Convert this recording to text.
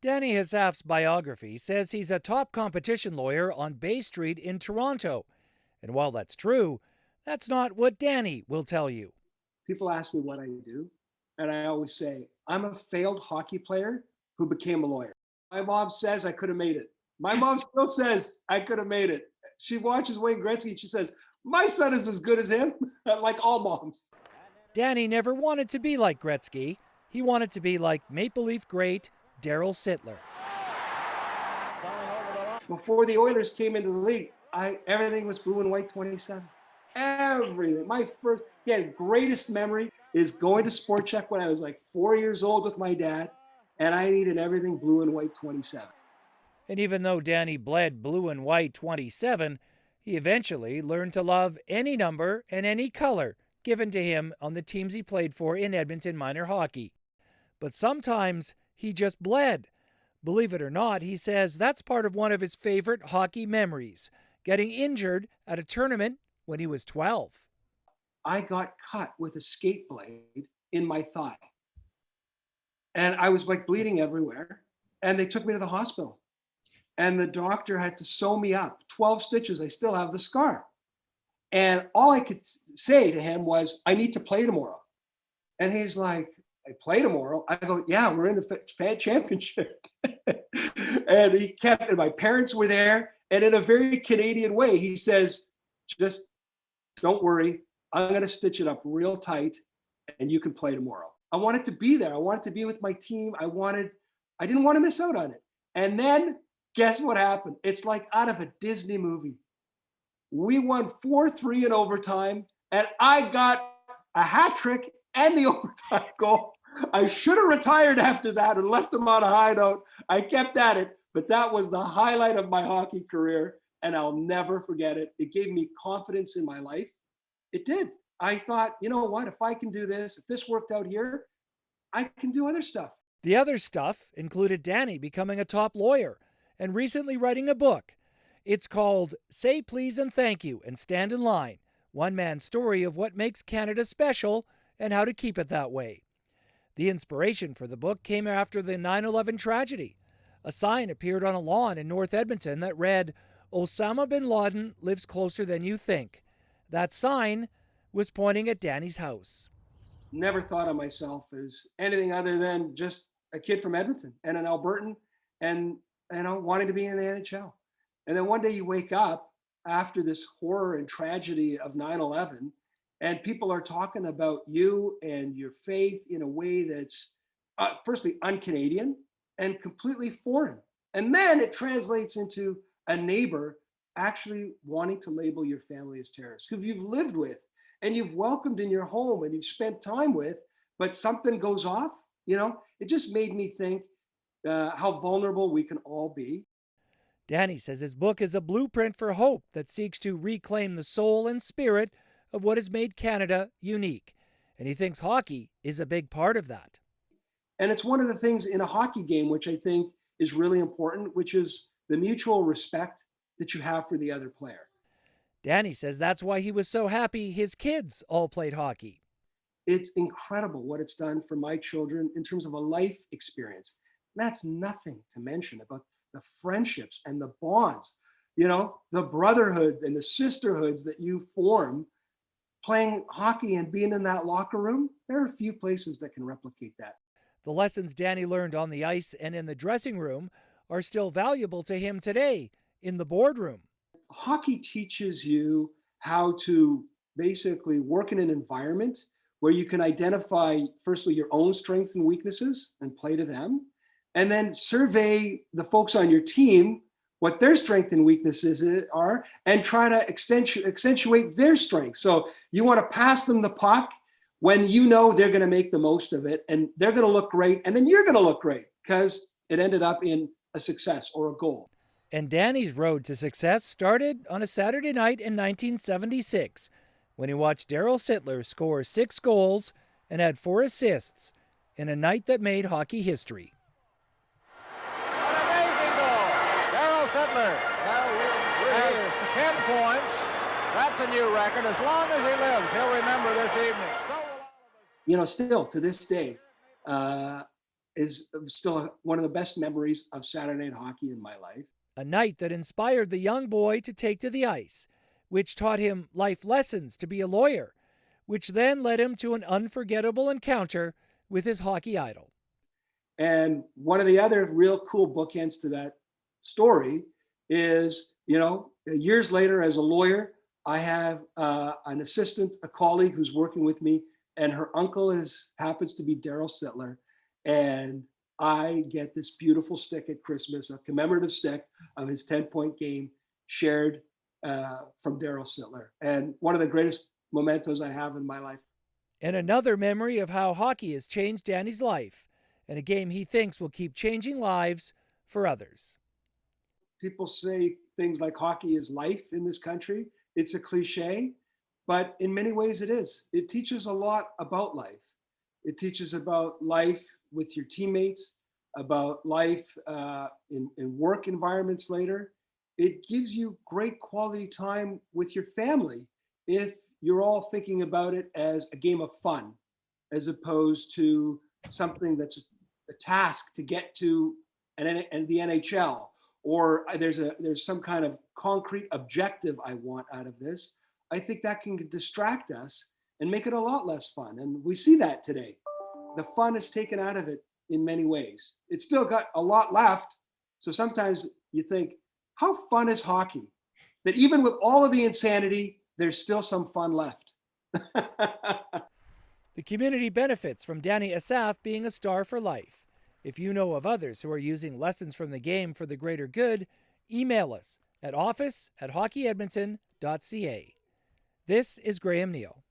Dany Assaf's biography says he's a top competition lawyer on Bay Street in Toronto. And while that's true, that's not what Dany will tell you. People ask me what I do, and I always say, I'm a failed hockey player who became a lawyer. My mom says I could have made it. My mom still says I could have made it. She watches Wayne Gretzky and she says, my son is as good as him, like all moms. Dany never wanted to be like Gretzky. He wanted to be like Maple Leaf great Daryl Sittler. Before the Oilers came into the league, everything was blue and white 27. Everything. My first, again, greatest memory is going to Sport Check when I was like 4 years old with my dad, and I needed everything blue and white 27. And even though Dany bled blue and white 27, he eventually learned to love any number and any color given to him on the teams he played for in Edmonton minor hockey. But sometimes he just bled. Believe it or not, he says that's part of one of his favorite hockey memories, getting injured at a tournament when he was 12. I got cut with a skate blade in my thigh. And I was like bleeding everywhere. And they took me to the hospital. And the doctor had to sew me up. 12 stitches. I still have the scar. And all I could say to him was, I need to play tomorrow. And he's like, I play tomorrow. I go, yeah, we're in the championship. And he kept, and my parents were there. And in a very Canadian way, he says, just don't worry. I'm going to stitch it up real tight and you can play tomorrow. I wanted to be there. I wanted to be with my team. I didn't want to miss out on it. And then guess what happened? It's like out of a Disney movie. We won 4-3 in overtime, and I got a hat trick and the overtime goal. I should have retired after that and left them on a high note. I kept at it, but that was the highlight of my hockey career, and I'll never forget it. It gave me confidence in my life. It did. I thought, you know what? If I can do this, if this worked out here, I can do other stuff. The other stuff included Dany becoming a top lawyer and recently writing a book. It's called Say Please and Thank You and Stand in Line, one man's story of what makes Canada special and how to keep it that way. The inspiration for the book came after the 9/11 tragedy. A sign appeared on a lawn in North Edmonton that read, Osama bin Laden lives closer than you think. That sign was pointing at Dany's house. Never thought of myself as anything other than just a kid from Edmonton and an Albertan and wanting to be in the NHL. And then one day you wake up after this horror and tragedy of 9/11 and people are talking about you and your faith in a way that's firstly un-Canadian and completely foreign. And then it translates into a neighbor actually wanting to label your family as terrorists, who you've lived with and you've welcomed in your home and you've spent time with, but something goes off, it just made me think how vulnerable we can all be. Dany says his book is a blueprint for hope that seeks to reclaim the soul and spirit of what has made Canada unique. And he thinks hockey is a big part of that. And it's one of the things in a hockey game, which I think is really important, which is the mutual respect that you have for the other player. Dany says that's why he was so happy his kids all played hockey. It's incredible what it's done for my children in terms of a life experience. That's nothing to mention about the friendships and the bonds, the brotherhood and the sisterhoods that you form playing hockey and being in that locker room. There are a few places that can replicate that. The lessons Dany learned on the ice and in the dressing room are still valuable to him today in the boardroom. Hockey teaches you how to basically work in an environment where you can identify, firstly, your own strengths and weaknesses and play to them, and then survey the folks on your team, what their strengths and weaknesses are, and try to accentuate their strengths. So you want to pass them the puck when you know they're going to make the most of it, and they're going to look great, and then you're going to look great because it ended up in a success or a goal. And Dany's road to success started on a Saturday night in 1976 when he watched Daryl Sittler score 6 goals and had 4 assists in a night that made hockey history. An amazing goal. Daryl Sittler has 10 points. That's a new record. As long as he lives, he'll remember this evening. So will all of us. Still to this day, is still one of the best memories of Saturday night hockey in my life. A night that inspired the young boy to take to the ice, which taught him life lessons to be a lawyer, which then led him to an unforgettable encounter with his hockey idol. And one of the other real cool bookends to that story is, years later as a lawyer, I have an assistant, a colleague who's working with me, and her uncle happens to be Daryl Sittler. And I get this beautiful stick at Christmas, a commemorative stick of his 10-point game shared from Daryl Sittler. And one of the greatest mementos I have in my life. And another memory of how hockey has changed Dany's life, and a game he thinks will keep changing lives for others. People say things like hockey is life in this country. It's a cliche, but in many ways it is. It teaches a lot about life. It teaches about life with your teammates, about life in work environments later. It gives you great quality time with your family if you're all thinking about it as a game of fun, as opposed to something that's a task to get to and the NHL, or there's some kind of concrete objective I want out of this. I think that can distract us and make it a lot less fun. And we see that today. The fun is taken out of it in many ways. It's still got a lot left. So sometimes you think, how fun is hockey? That even with all of the insanity, there's still some fun left. The community benefits from Dany Assaf being a star for life. If you know of others who are using lessons from the game for the greater good, email us at office@hockeyedmonton.ca. This is Graham Neal.